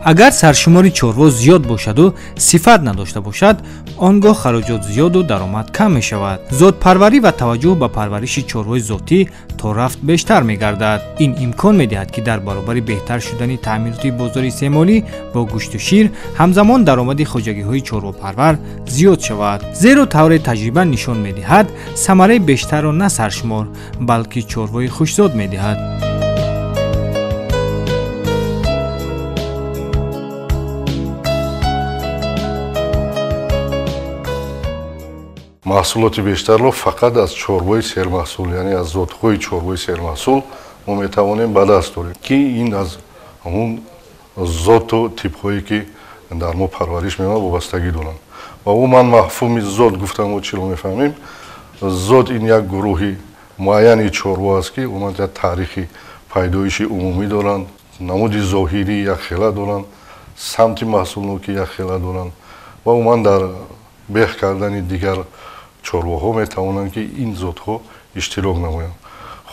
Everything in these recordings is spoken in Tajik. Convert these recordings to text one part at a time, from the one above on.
агар саршумори чорво зиёд бошаду сифат надошта бошад, он гоҳ хароҷот зиёду даромад кам мешавад. Зотпарварӣ ва таваҷҷӯҳ ба парвариши чорвои зотӣ то рафт бештар мегардад. Ин имкон медиҳад ки дар баробари беҳтар шудани таъминоти бозори истеъмолӣ бо гӯшту шир ҳамзамон даромади хоҷагиҳои чорвопарвар зиёд шавад. Зеро тавре таҷриба нишон медиҳад, самараи бештарро на саршумор, балки чорвои хушзод медиҳад. маҳсулоти бештарро фақат аз чорвои сермаҳсул, яъне аз зотҳои чорвои сермаҳсул мо метавонем ба даст дорем, ки ин аз ҳамун зоту типҳое ки дар мо парвариш меёбад вобастагӣ доранд. ва умуман мафҳуми зот гуфтам мо чиро мефаҳмем? Зот ин як гурӯҳи муайяни чорво аст ки умуман як таърихи пайдоиши умумӣ доранд, намуди зоҳирӣ якхела доранд, самти маҳсулнокӣ якхела доранд ва умуман дар беҳ кардани дигар чорвоҳо метавонанд ки ин зотҳо иштирок намоянд.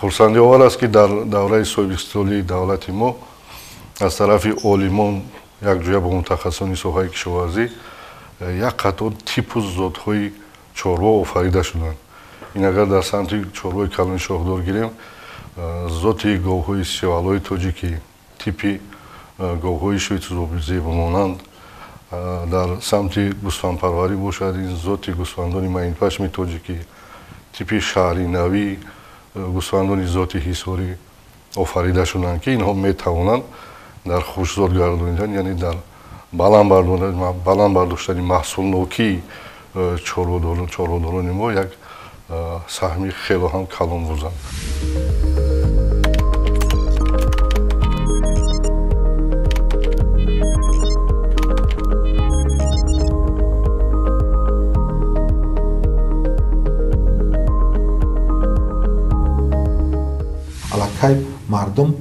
хурсандиовар аст ки дар давраи собиқистолии давлати мо аз тарафи олимон якҷоя ба мутахассисони соҳаи кишоварзӣ як қатор типу зотҳои чорво офарида шуданд. ин агар дар самти чорвои калони шоҳдор гирем, зоти говҳои сиёҳалои тоҷикӣ, типи говҳои швейцзебомонанд, дар самти гӯсфандпарварӣ бошад ин зоти гӯсфандони маинпашми тоҷикӣ, типи шаҳринавӣ, гӯсфандони зоти ҳисорӣ офарида шуданд ки инҳо метавонанд дар хушзод гардонидан, яъне дар баланд бардоштани маҳсулнокии чорводорони мо як саҳми хело ҳам калон бузанд. аллакай мардум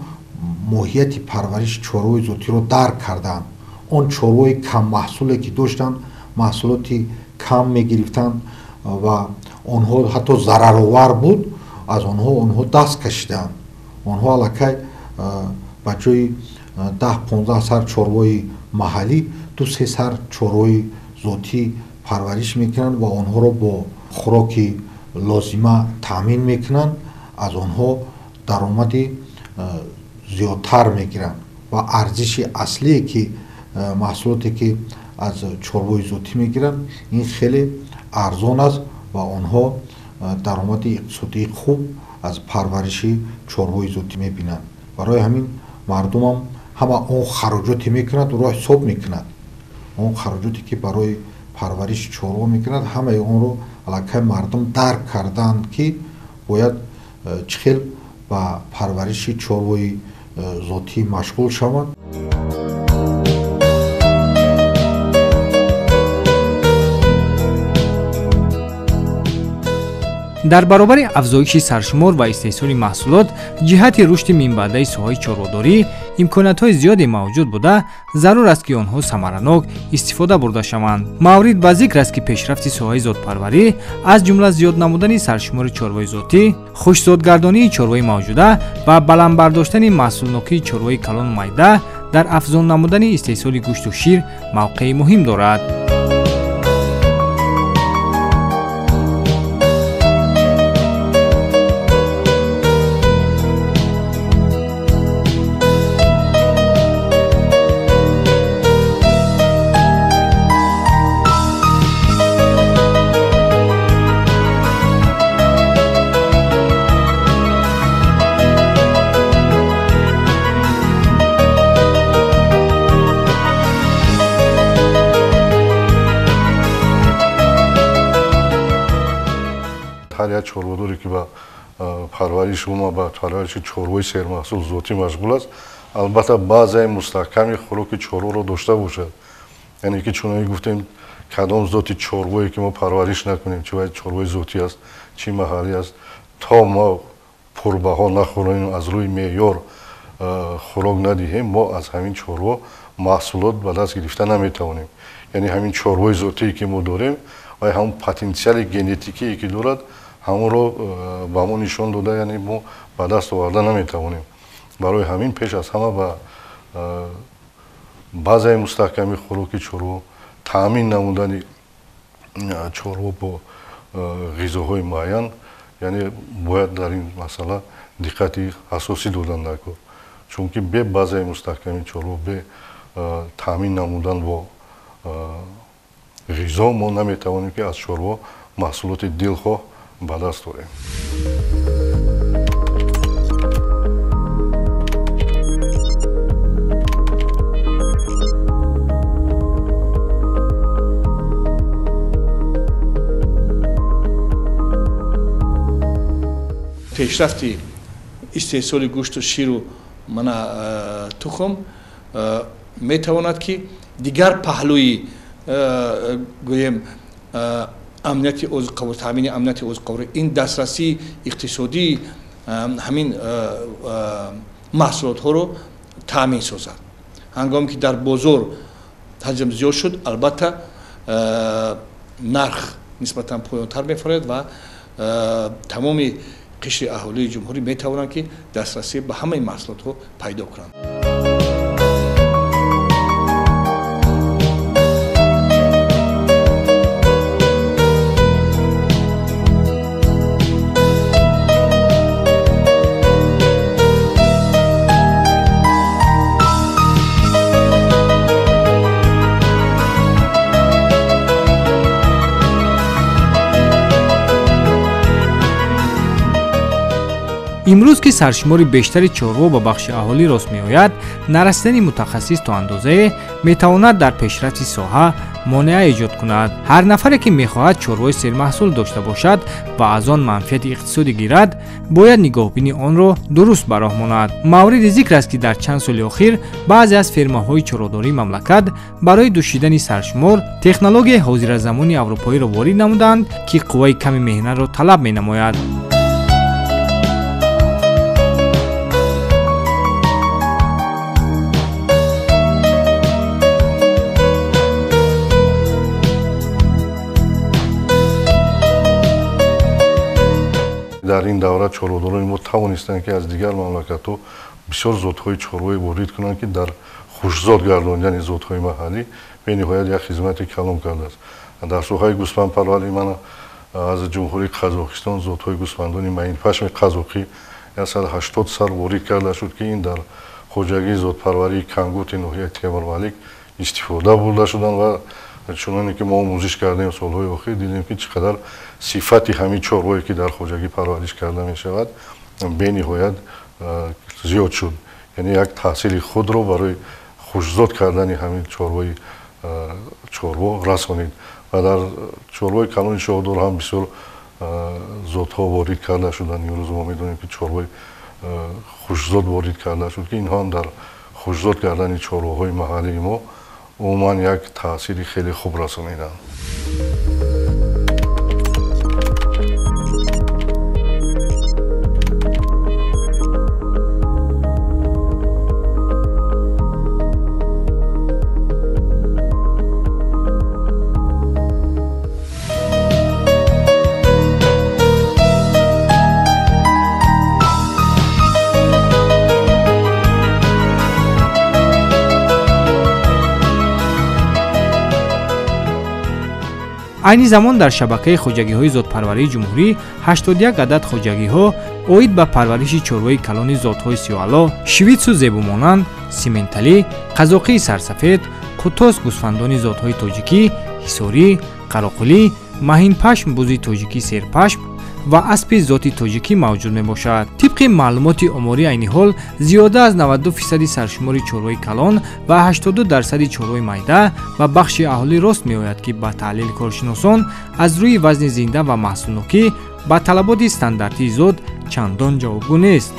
моҳияти парвариши чорвои зотиро дарк карданд. он чорвои каммаҳсуле ки доштанд, маҳсулоти кам мегирифтанд ва онҳо ҳатто зараровар буд, аз онҳо даст кашиданд. онҳо аллакай ба ҷои 10-15 сар чорвои маҳаллӣ 2-3 сар чорвои зотӣ парвариш мекунанд ва онҳоро бо хӯроки лозима таъмин мекунанд. аз онҳо даромади зиёдтар мегиранд ва арзиши аслие ки маҳсулоте ки аз чорвои зотӣ мегиранд, ин хеле арзон аст ва онҳо даромади иқтисодии хуб аз парвариши чорвои зотӣ мебинанд. барои ҳамин мардумам ҳама он хароҷоте мекунад, ӯро ҳисоб мекунад. он хароҷоте ки барои парвариши чорво мекунад, ҳамаи онро аллакай мардум дарк карданд ки бояд чӣ хел ба парвариши чорвои зотӣ машғул шаванд. дар баробари афзоиши саршумор ва истеҳсоли маҳсулот ҷиҳати рушди минбаъдаи соҳаи чорводорӣ имкониятҳои зиёде мавҷуд буда, зарур аст ки онҳо самаранок истифода бурда шаванд. маврид ба зикр аст ки пешрафти соҳаи зотпарварӣ аз ҷумла зиёд намудани саршумори чорвои зотӣ, хушзодгардонии чорвои мавҷуда ва баландбардоштани маҳсулнокии чорвои калон майда дар афзон намудани истеҳсоли гӯшту шир мавқеи муҳим дорад. ҳар як чорводоре ки ба парвариши умуман ба парвариши чорвои сермаҳсул зотӣ машғул аст, албатта баъзеи мустаҳками хӯроки чорворо дошта бошад. яъне ки чунои гуфтем, кадом зоти чорвое ки мо парвариш накунем, чӣ бояд чорвои зотӣ аст, чӣ маҳаллӣ аст, то мо пурбаҳо нахӯроем, аз рӯи меъёр хӯрок надиҳем, мо аз ҳамин чорво маҳсулот ба даст гирифта наметавонем. яъне ҳамин чорвои зотие ки мо дорем ва ҳамон потенсиали генетикие ки дорад, ҳамонро ба мо нишон дода, яъне мо ба даст оварда наметавонем. барои ҳамин пеш аз ҳама ба базаи мустаҳками хӯроки чорво, таъмин намудани чорво бо ғизоҳои муайян, яъне бояд дар ин масъала диққати асосӣ додан дар кор, чунки бе базаи мустаҳками чорво, бе таъмин намудан бо ғизо мо наметавонем ки аз чорво маҳсулоти дилхоҳ ба даст орем. пешрафти истеҳсоли гӯшту ширу тухм метавонад ки дигар паҳлӯи гӯем амнияти озуқавар, таъмини амнияти озуқавар, ин дастрасии иқтисодии ҳамин маҳсулотҳоро таъмин созад. ҳангоме ки дар бозор ҳаҷм зиёд шуд, албатта нарх нисбатан поёнтар мефарояд ва тамоми қишри аҳолии ҷумҳурӣ метавонанд ки дастрасӣ ба ҳамаи маҳсулотҳо пайдо кунанд. имрӯз ки саршумори бештари чорво ба бахши аҳолӣ рост меояд, нарасидани мутахассис то андозае метавонад дар пешрафти соҳа монеа эҷод кунад. ҳар нафаре ки мехоҳад чорвои сермаҳсул дошта бошад ва аз он манфиати иқтисодӣ гирад, бояд нигоҳбини онро дуруст ба роҳ монад. мавриди зикр аст ки дар чанд соли охир баъзе аз фермаҳои чорадории мамлакат барои дӯшидани саршумор технологияи ҳозиразамони аврупоиро ворид намуданд, ки қувваи ками меҳнатро талаб менамояд. дар ин давра чорводорони мо тавонистанд ки аз дигар мамлакатҳо бисёр зотҳои чорвоӣ ворид кунанд ки дар хушкзод гардондани зотҳои маҳаллӣ бениҳоят як хизмати калон кардааст. дар соҳаи гӯспандпарварӣ ман аз ҷумҳурии Қазоқистон зотҳои гӯспандони маинпашми қазоқӣ 180 сар ворид карда шуд ки ин дар хоҷагии зотпарварии Кангути ноҳияи Темурмалик истифода бурда шуданд ва чуноне ки мо омӯзиш кардем солҳои охир, дидем ки чӣ қадар сифати ҳамин чорвое ки дар хоҷагӣ парвариш карда мешавад бениҳоят зиёд шуд. яъне як таъсири худро барои хушкзод кардани ҳамин чорво расонид ва дар чорвои калони шоҳдор ҳам бисёр зотҳо ворид карда шуданд. имрӯз мо медонем ки чорвои хушкзод ворид карда шуд ки инҳо ҳам дар хушкзод кардани чорвоҳои маҳаллии мо умуман як таъсири хеле хуб расониданд. айни замон дар шабакаи хоҷагиҳои зотпарварии ҷумҳурӣ 81 адад хоҷагиҳо оид ба парвариши чорвои калони зотҳои сиёало, швитсу зебумонанд, сименталӣ, қазоқии сарсафед, қутос гӯсфандони зотҳои тоҷикӣ, ҳисорӣ, қароқулӣ, маҳинпашм бузи тоҷикӣ серпашм ва аспи зоти тоҷикӣ мавҷуд мебошад. тибқи маълумоти омори айни ҳол зиёда аз 92% саршумори чорвои калон ва 82% чорвои майда ба бахши аҳолӣ рост меояд ки ба таҳлили коршиносон аз рӯи вазни зинда ва маҳсулнокӣ ба талаботи стандартии зот чандон ҷавобгӯ нест.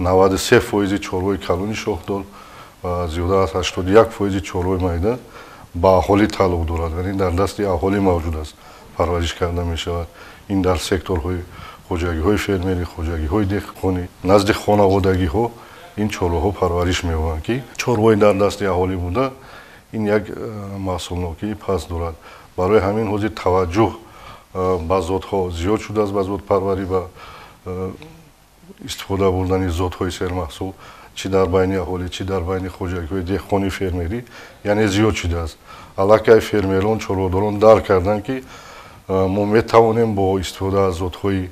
%93 чорвои калони шоҳдор ва зиёда аз 81% чорвои майда ба аҳолӣ тааллуқ дорад, яъне дар дасти аҳолӣ мавҷуд аст, парвариш карда мешавад. ин дар секторҳои хоҷагиҳои фермерӣ, хоҷагиҳои деҳқонӣ, назди хонаводагиҳо ин чорвоҳо парвариш меёбанд ки чорвои дар дасти аҳолӣ буда ин як маҳсулнокии паст дорад. барои ҳамин ҳозир таваҷҷӯҳ ба зотҳо зиёд шудааст, ба зотпарварӣ ва истифода бурдани зотҳои сермаҳсул чӣ дар байни аҳолӣ, чӣ дар байни хоҷагиҳои деҳқони фермерӣ яъне зиёд шудааст. аллакай фермерон, чорводорон дарк карданд ки мо метавонем бо истифода аз зотҳои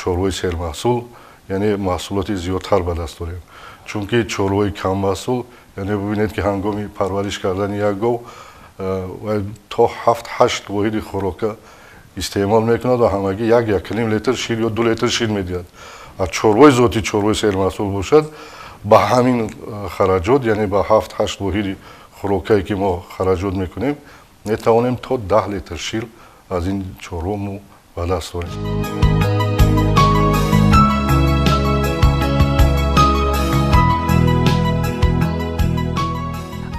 чорвои сермаҳсул яъне маҳсулоти зиёдтар ба даст орем. чунки чорвои каммаҳсул яъне бибинед ки ҳангоми парвариш кардани як гов то 7-8 воҳиди хӯрока истеъмол мекунад ва ҳамагӣ 1-1.5 литр шир ё 2 литр шир медиҳад. аз чорвои зоти чорвои сермаҳсул бошад ба ҳамин хараҷот яъне ба 7-8 воҳиди хӯрокае ки мо хараҷот мекунем метавонем то 10 литр шир аз ин чорво мо ба даст орем.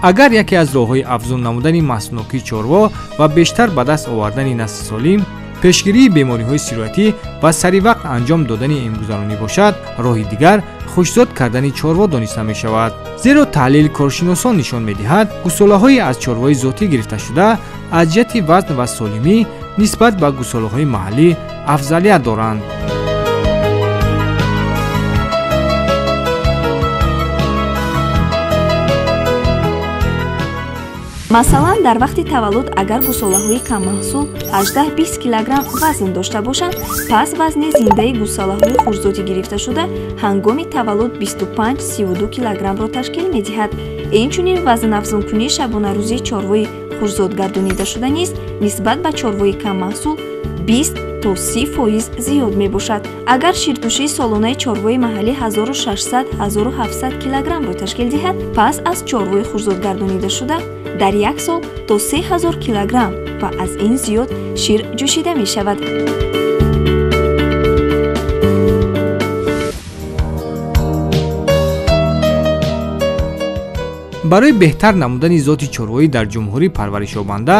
агар яке аз роҳҳои афзун намудани маҳсулнокии чорво ва бештар ба даст овардани насли солим пешгирии бемориҳои сироятӣ ва саривақт анҷом додани эмгузаронӣ бошад, роҳи дигар хушкзод кардани чорво дониста мешавад. зеро таҳлили коршиносон нишон медиҳад гусолаҳои аз чорвои зотӣ гирифташуда аз ҷиҳати вазн ва солимӣ нисбат ба гусолаҳои маҳаллӣ афзалият доранд. масалан дар вақти таваллуд агар гусолаҳои каммаҳсул 18-20 килограмм вазн дошта бошанд, пас вазни зиндаи гусолаҳои хурдзотӣ гирифташуда ҳангоми таваллуд 25-32 килограммро ташкил медиҳад. инчунин вазнафзункунии шабонарӯзии чорвои хурдзотгардонидашуда низ нисбат ба чорвои каммаҳсул 20-30% зиёд мебошад. агар ширпӯшии солонаи чорвои маҳаллӣ 1600-1700 килограммро ташкил диҳад, пас аз чорвои хурдзотгардонидашуда дар як сол то 3000 килограмм ва аз ин зиёд шир ҷӯшида мешавад. барои беҳтар намудани зоти чорвоӣ дар ҷумҳурӣ парваришёбанда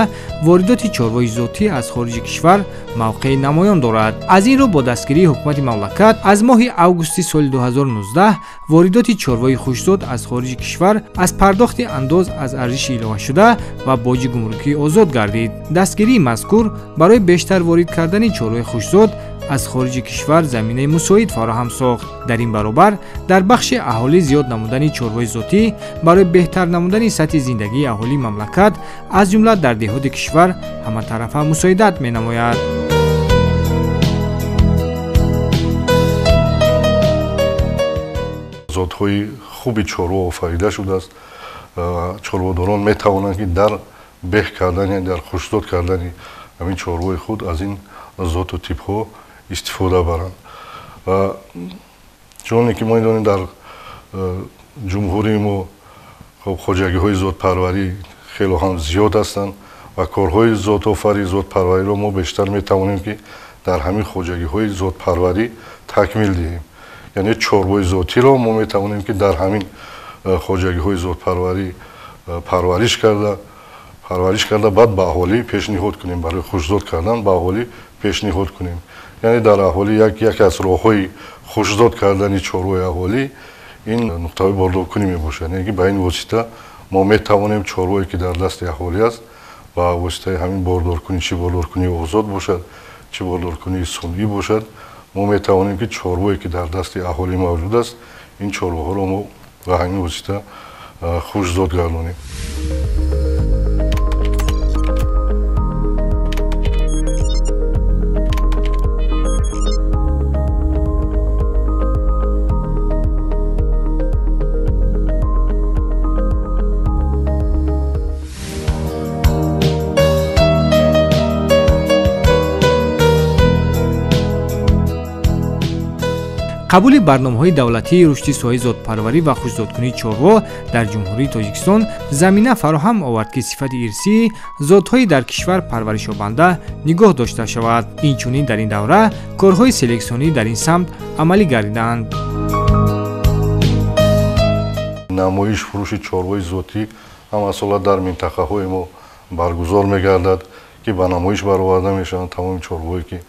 воридоти чорвои зотӣ аз хориҷи кишвар мавқеи намоён дорад. аз ин рӯ бо дастгирии ҳукумати мамлакат аз моҳи августи соли 2019 воридоти чорвои хушкзод аз хориҷи кишвар аз пардохти андоз аз арзиши иловашуда ва боҷи гумрукӣ озод гардид. дастгирии мазкур барои бештар ворид кардани чорвои хушкзод аз хориҷи кишвар заминаи мусоид фароҳам сохт. дар ин баробар дар бахши аҳолӣ зиёд намудани чорвои зотӣ барои беҳтар намудани сатҳи зиндагии аҳолии мамлакат аз ҷумла дар деҳоти кишвар ҳаматарафа мусоидат менамояд. зотҳои хуби чорво офарида шудааст. чорводорон метавонанд ки дар беҳ кардани дар хушкзод кардани ҳамин чорвои худ аз ин зоту типҳо истифода баранд. чуноне ки мо медонем дар ҷумҳурии мо хоҷагиҳои зотпарварӣ хело ҳам зиёд ҳастанд ва корҳои зотофари зотпарвариро мо бештар метавонем ки дар ҳамин хоҷагиҳои зотпарварӣ такмил диҳем. яъне чорвои зотиро мо метавонем ки дар ҳамин хоҷагиҳои зотпарварӣ парвариш карда баъд ба аҳолӣ пешниҳод кунем, барои хушкзод кардан ба аҳолӣ пешниҳод кунем. яъне дар аҳолӣ яке аз роҳҳои хушкзод кардани чорвои аҳолӣ ин нуқтаҳои бордоркунӣ мебошад. яъне ки ба ин восита мо метавонем чорвое ки дар дасти аҳолӣ аст ба воситаи ҳамин бордоркунӣ чӣ бордоркунии озод бошад чӣ бордоркунии сунъӣ бошад мо метавонем ки чорвое ки дар дасти аҳолӣ мавҷуд аст ин чорвоҳоро мо ба ҳамин восита хушкзод гардонем. қабули барномаҳои давлатии рушди соҳаи зотпарварӣ ва хушкзодкунии чорво дар ҷумҳурии тоҷикистон замина фароҳам овард ки сифати ирсии зотҳои дар кишвар парваришёбанда нигоҳ дошта шавад. инчунин дар ин давра корҳои селексионӣ дар ин самт амалӣ гардиданд. намоиш фурӯши чорвои зотӣ ҳамасола дар минтақаҳои мо баргузор мегардад ки ба намоиш бароварда мешаванд тамоми чорвое ки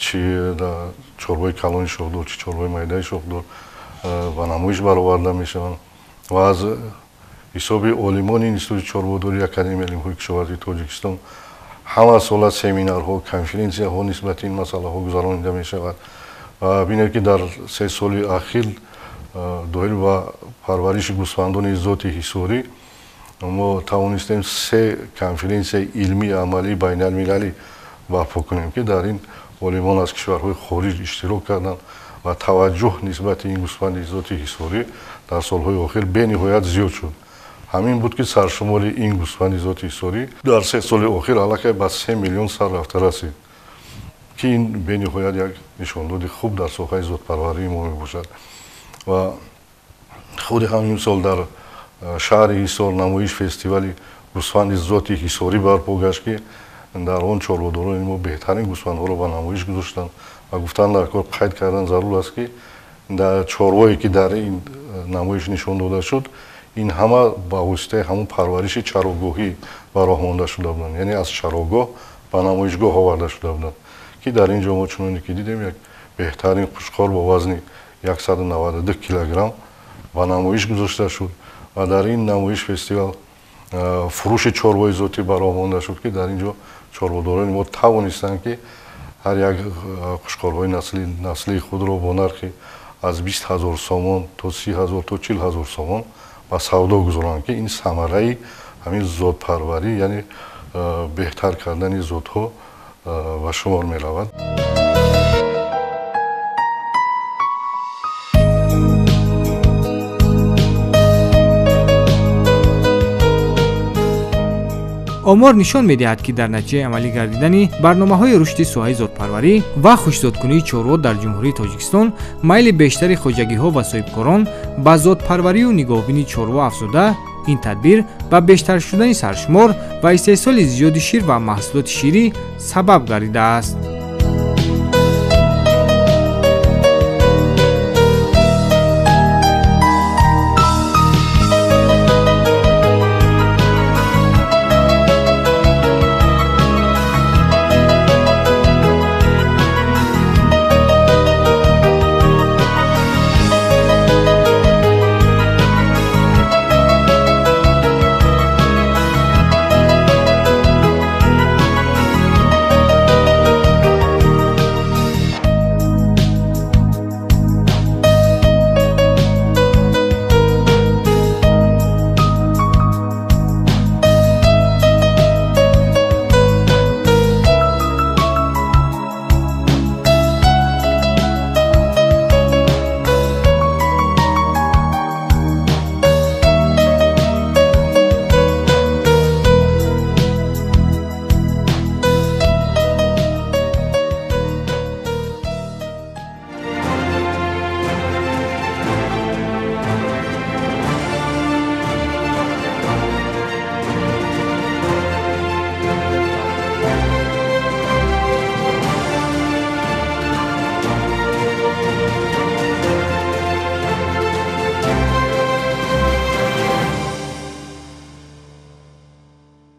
чӣ чорвои калони шохдор чӣ чорвои майдаи шохдор ба намоиш бароварда мешаванд ва аз ҳисоби олимони институти чорводорӣ академияи илмҳои кишоварзии тоҷикистон ҳама сола семинарҳо конференсияҳо нисбати ин масъалаҳо гузаронида мешавад. бинед ки дар 3 соли ахир доир ба парвариши гӯсфандони зоти ҳисорӣ мо тавонистем 3 конференсияи илмии амалии байналмилалӣ барпо кунем ки дар ин олимон аз кишварҳои хориҷ иштирок карданд ва таваҷҷӯҳ нисбати ин гӯсфанди зоти ҳисорӣ дар солҳои охир бениҳоят зиёд шуд. ҳамин буд ки саршумори ин гӯсфанди зоти ҳисорӣ дар 3 соли охир аллакай ба 3 миллион сар рафта расид ки ин бениҳоят як нишондоди хуб дар соҳаи зотпарварии мо мебошад. ва худи ҳамин сол дар шаҳри ҳисор намоиш фестивали гӯсфанди зоти ҳисорӣ барпо гашт ки дар он чорводорони мо беҳтарин гӯсфандҳоро ба намоиш гузоштанд ва гуфтанд дар кор қайд кардан зарур аст ки чорвое ки дар ин намоиш нишон дода шуд ин ҳама ба воситаи ҳамун парвариши чарогоҳӣ ба роҳ монда шуда буданд, яъне аз чарогоҳ ба намоишгоҳ оварда шуда буданд ки дар ин ҷо мо чуноне ки дидем як беҳтарин қушқор бо вазни 192 килограмм ба намоиш гузошта шуд ва дар ин намоиш фестивал фурӯши чорвои зотӣ ба роҳ монда шуд ки дар ин ҷо чорводорони мо тавонистанд ки ҳар як қушқорҳои наслии худро бо нархи аз 20 000 сомон то 30 000 то 40 000 сомон ба савдо гузоранд ки ин самараи ҳамин зотпарварӣ яъне беҳтар кардани зотҳо ба шумор меравад. омор нишон медиҳад ки дар натиҷаи амалӣ гардидани барномаҳои рушди соҳаи зотпарварӣ ва хушзодкунии чорво дар ҷумҳурии тоҷикистон майли бештари хоҷагиҳо ва соҳибкорон ба зотпарварию нигоҳубини чорво афзуда, ин тадбир ба бештар шудани саршумор ва истеҳсоли зиёди шир ва маҳсулоти ширӣ сабаб гардидааст.